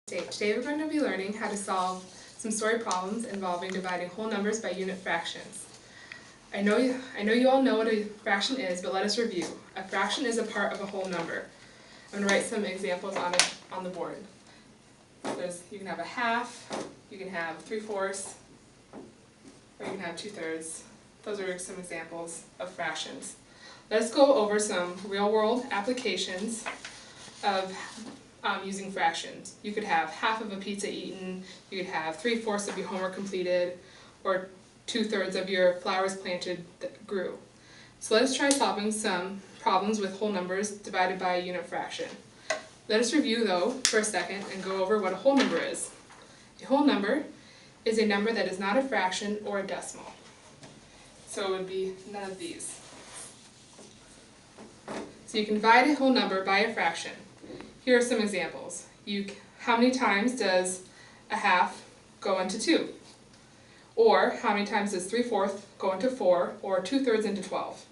Today we're going to be learning how to solve some story problems involving dividing whole numbers by unit fractions. I know you all know what a fraction is, but let us review. A fraction is a part of a whole number. I'm going to write some examples on the board. You can have a half, you can have 3/4, or you can have 2/3. Those are some examples of fractions. Let's go over some real-world applications of using fractions. You could have half of a pizza eaten, you could have 3/4 of your homework completed, or 2/3 of your flowers planted that grew. So let us try solving some problems with whole numbers divided by a unit fraction. Let us review though for a second and go over what a whole number is. A whole number is a number that is not a fraction or a decimal. So it would be none of these. So you can divide a whole number by a fraction. Here are some examples. How many times does a half go into 2? Or how many times does 3/4 go into 4, or 2/3 into 12?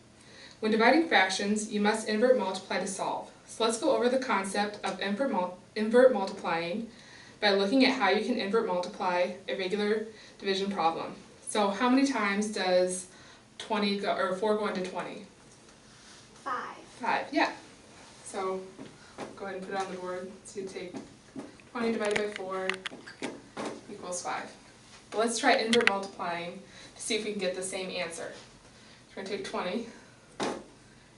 When dividing fractions, you must invert multiply to solve. So let's go over the concept of invert multiplying by looking at how you can invert multiply a regular division problem. So how many times does 4 go into 20? 5. 5, yeah. So go ahead and put it on the board. So you take 20 divided by 4 equals 5. But let's try invert multiplying to see if we can get the same answer. So we're going to take 20,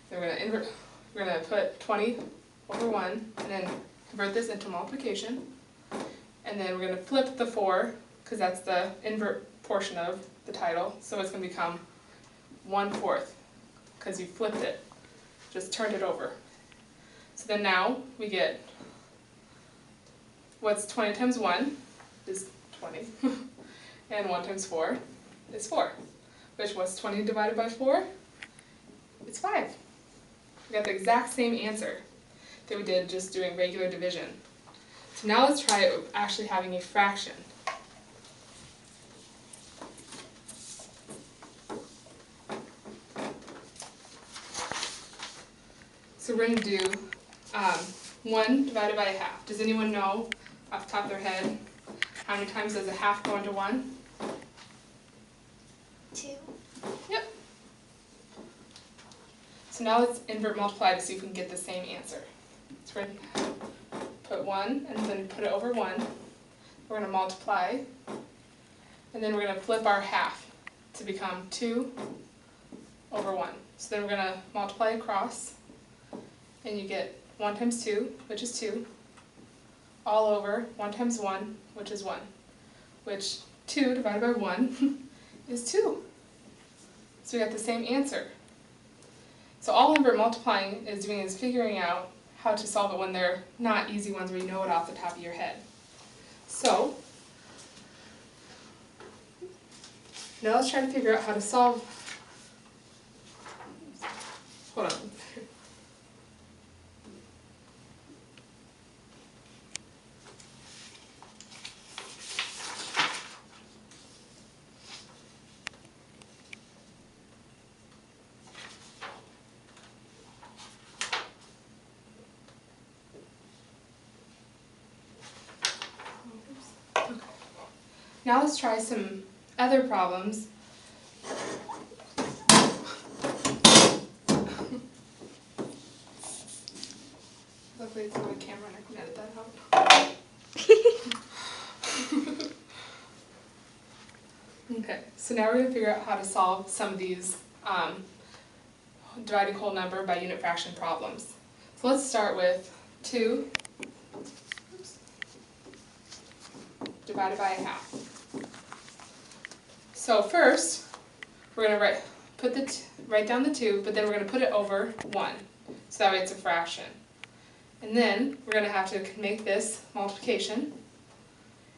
then we're going to put 20 over 1, and then convert this into multiplication. And then we're going to flip the 4, because that's the invert portion of the title, so it's going to become 1/4, because you flipped it, just turned it over. So then now we get, what's 20 times 1 is 20, and 1 times 4 is 4, which what's 20 divided by 4? It's 5. We got the exact same answer that we did just doing regular division. So now let's try actually having a fraction. So we're going to do 1 divided by a half. Does anyone know off the top of their head how many times does a half go into 1? 2. Yep. So now let's invert multiply to see if we can get the same answer. So we're going to put 1 and then put it over 1. We're going to multiply, and then we're going to flip our half to become 2 over 1. So then we're going to multiply across, and you get 1 times 2, which is 2, all over 1 times 1, which is 1, which 2 divided by 1 is 2. So we got the same answer. So all invert multiplying is doing is figuring out how to solve it when they're not easy ones where you know it off the top of your head. So now let's try to figure out how to solve. Hold on. Now let's try some other problems. Luckily it's not a camera and I can edit that out. Okay, so now we're going to figure out how to solve some of these dividing whole number by unit fraction problems. So let's start with 2 divided by a half. So first, we're going to write down the 2, but then we're going to put it over 1, so that way it's a fraction. And then we're going to have to make this multiplication,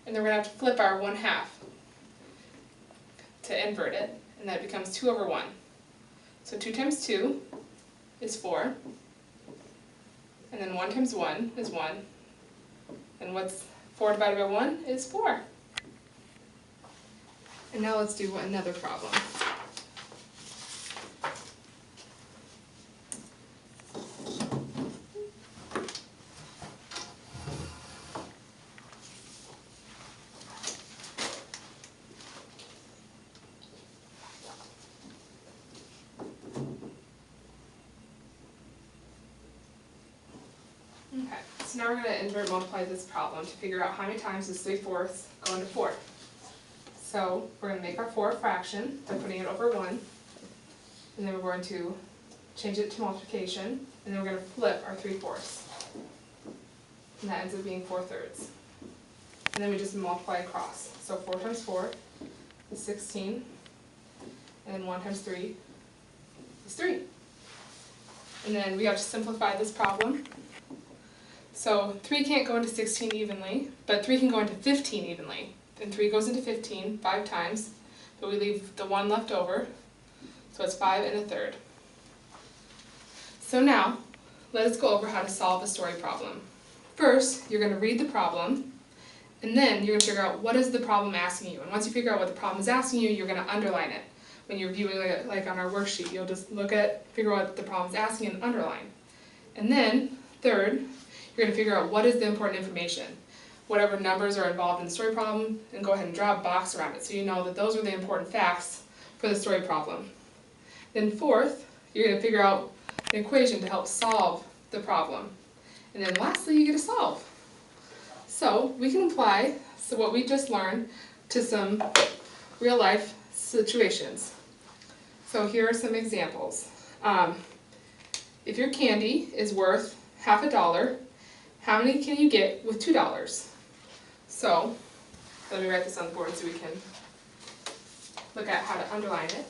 and then we're going to have to flip our 1/2 to invert it, and that becomes 2 over 1. So 2 times 2 is 4, and then 1 times 1 is 1, and what's 4 divided by 1 is 4. And now let's do another problem. So now we're going to invert multiply this problem to figure out how many times does 3/4 go into 4. So we're going to make our 4 a fraction by putting it over 1, and then we're going to change it to multiplication, and then we're going to flip our 3/4. And that ends up being 4/3. And then we just multiply across. So 4 times 4 is 16, and then 1 times 3 is 3. And then we have to simplify this problem. So 3 can't go into 16 evenly, but 3 can go into 15 evenly. And 3 goes into 15 5 times, but we leave the 1 left over, so it's 5 1/3. So now, let us go over how to solve a story problem. First, you're going to read the problem, and then you're going to figure out what is the problem asking you. And once you figure out what the problem is asking you, you're going to underline it. When you're viewing it, like on our worksheet, you'll just figure out what the problem is asking and underline. And then, third, you're going to figure out what is the important information. Whatever numbers are involved in the story problem, and go ahead and draw a box around it so you know that those are the important facts for the story problem. Then fourth, you're going to figure out an equation to help solve the problem. And then lastly, you get to solve. So we can apply what we just learned to some real life situations. So here are some examples. If your candy is worth $50, how many can you get with $2? So let me write this on the board so we can look at how to underline it.